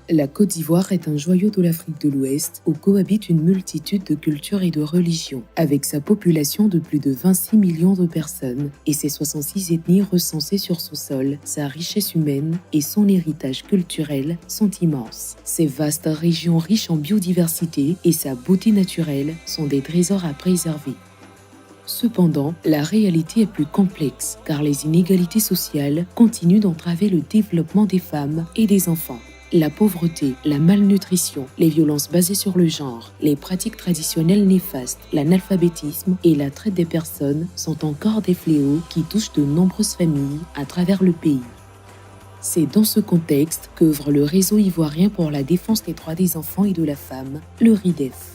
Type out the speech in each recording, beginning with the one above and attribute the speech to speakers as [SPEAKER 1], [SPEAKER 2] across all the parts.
[SPEAKER 1] La Côte d'Ivoire est un joyau de l'Afrique de l'Ouest où cohabitent une multitude de cultures et de religions, avec sa population de plus de 26 millions de personnes et ses 66 ethnies recensées sur son sol. Sa richesse humaine et son héritage culturel sont immenses. Ces vastes régions riches en biodiversité et sa beauté naturelle sont des trésors à préserver. Cependant, la réalité est plus complexe car les inégalités sociales continuent d'entraver le développement des femmes et des enfants. La pauvreté, la malnutrition, les violences basées sur le genre, les pratiques traditionnelles néfastes, l'analphabétisme et la traite des personnes sont encore des fléaux qui touchent de nombreuses familles à travers le pays. C'est dans ce contexte qu'œuvre le Réseau ivoirien pour la défense des droits des enfants et de la femme, le RIDEF.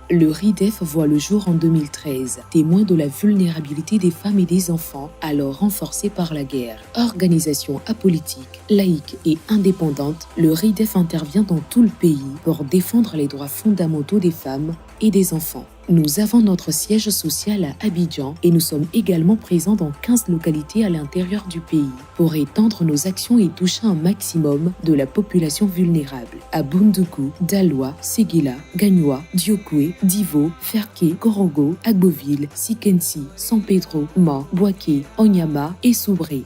[SPEAKER 1] Le RIDEF voit le jour en 2013, témoin de la vulnérabilité des femmes et des enfants, alors renforcée par la guerre. Organisation apolitique, laïque et indépendante, le RIDEF intervient dans tout le pays pour défendre les droits fondamentaux des femmes et des enfants. Nous avons notre siège social à Abidjan et nous sommes également présents dans 15 localités à l'intérieur du pays pour étendre nos actions et toucher un maximum de la population vulnérable. À Boundoukou, Daloa, Séguila, Gagnoa, Diokoué, Divo, Ferké, Korogo, Agboville, Sikensi, San Pedro, Ma, Boaké, Onyama et Soubré.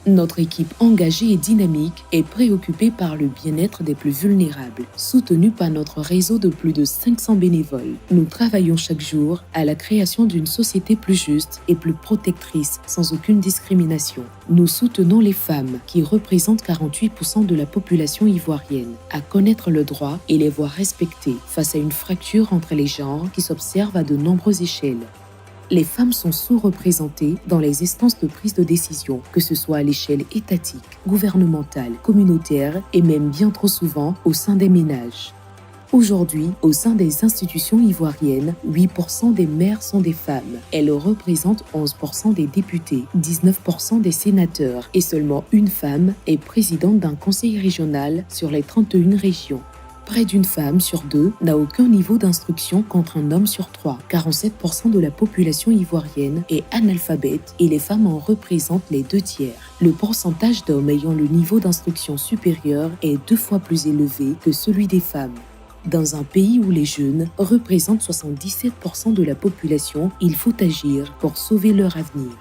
[SPEAKER 1] Notre équipe engagée et dynamique est préoccupée par le bien-être des plus vulnérables, soutenue par notre réseau de plus de 500 bénévoles. Nous travaillons chaque jour à la création d'une société plus juste et plus protectrice, sans aucune discrimination. Nous soutenons les femmes, qui représentent 48% de la population ivoirienne, à connaître le droit et les voir respectées face à une fracture entre les genres qui s'observe à de nombreuses échelles. Les femmes sont sous-représentées dans les instances de prise de décision, que ce soit à l'échelle étatique, gouvernementale, communautaire et même bien trop souvent au sein des ménages. Aujourd'hui, au sein des institutions ivoiriennes, 8% des maires sont des femmes. Elles représentent 11% des députés, 19% des sénateurs et seulement une femme est présidente d'un conseil régional sur les 31 régions. Près d'une femme sur deux n'a aucun niveau d'instruction contre un homme sur trois. 47% de la population ivoirienne est analphabète et les femmes en représentent les 2/3. Le pourcentage d'hommes ayant le niveau d'instruction supérieur est 2 fois plus élevé que celui des femmes. Dans un pays où les jeunes représentent 77% de la population, il faut agir pour sauver leur avenir.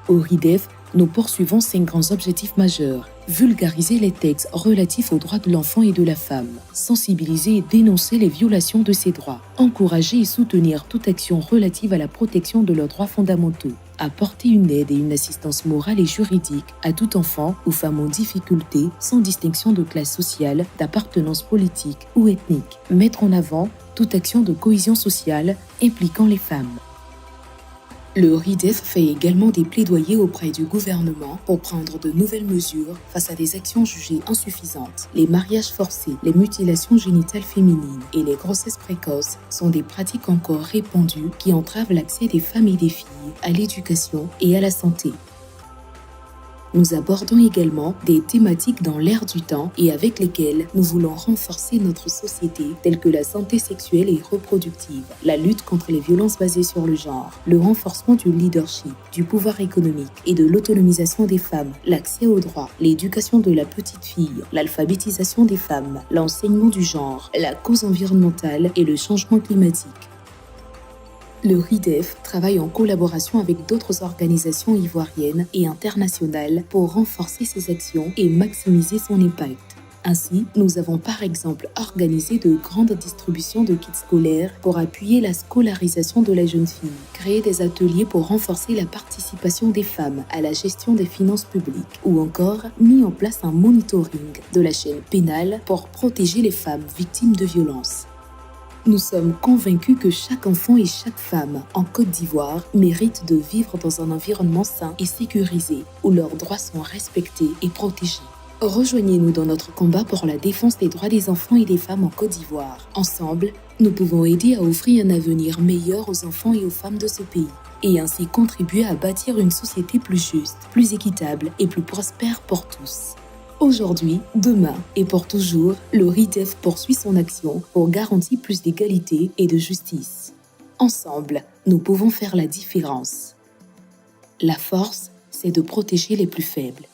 [SPEAKER 1] Au RIDEF, nous poursuivons 5 grands objectifs majeurs. Vulgariser les textes relatifs aux droits de l'enfant et de la femme. Sensibiliser et dénoncer les violations de ces droits. Encourager et soutenir toute action relative à la protection de leurs droits fondamentaux. Apporter une aide et une assistance morale et juridique à tout enfant ou femme en difficulté sans distinction de classe sociale, d'appartenance politique ou ethnique. Mettre en avant toute action de cohésion sociale impliquant les femmes. Le RIDEF fait également des plaidoyers auprès du gouvernement pour prendre de nouvelles mesures face à des actions jugées insuffisantes. Les mariages forcés, les mutilations génitales féminines et les grossesses précoces sont des pratiques encore répandues qui entravent l'accès des femmes et des filles à l'éducation et à la santé. Nous abordons également des thématiques dans l'air du temps et avec lesquelles nous voulons renforcer notre société, telles que la santé sexuelle et reproductive, la lutte contre les violences basées sur le genre, le renforcement du leadership, du pouvoir économique et de l'autonomisation des femmes, l'accès aux droits, l'éducation de la petite fille, l'alphabétisation des femmes, l'enseignement du genre, la cause environnementale et le changement climatique. Le RIDEF travaille en collaboration avec d'autres organisations ivoiriennes et internationales pour renforcer ses actions et maximiser son impact. Ainsi, nous avons par exemple organisé de grandes distributions de kits scolaires pour appuyer la scolarisation de la jeune fille, créé des ateliers pour renforcer la participation des femmes à la gestion des finances publiques, ou encore mis en place un monitoring de la chaîne pénale pour protéger les femmes victimes de violences. Nous sommes convaincus que chaque enfant et chaque femme en Côte d'Ivoire méritent de vivre dans un environnement sain et sécurisé, où leurs droits sont respectés et protégés. Rejoignez-nous dans notre combat pour la défense des droits des enfants et des femmes en Côte d'Ivoire. Ensemble, nous pouvons aider à offrir un avenir meilleur aux enfants et aux femmes de ce pays, et ainsi contribuer à bâtir une société plus juste, plus équitable et plus prospère pour tous. Aujourd'hui, demain et pour toujours, le RIDEF poursuit son action pour garantir plus d'égalité et de justice. Ensemble, nous pouvons faire la différence. La force, c'est de protéger les plus faibles.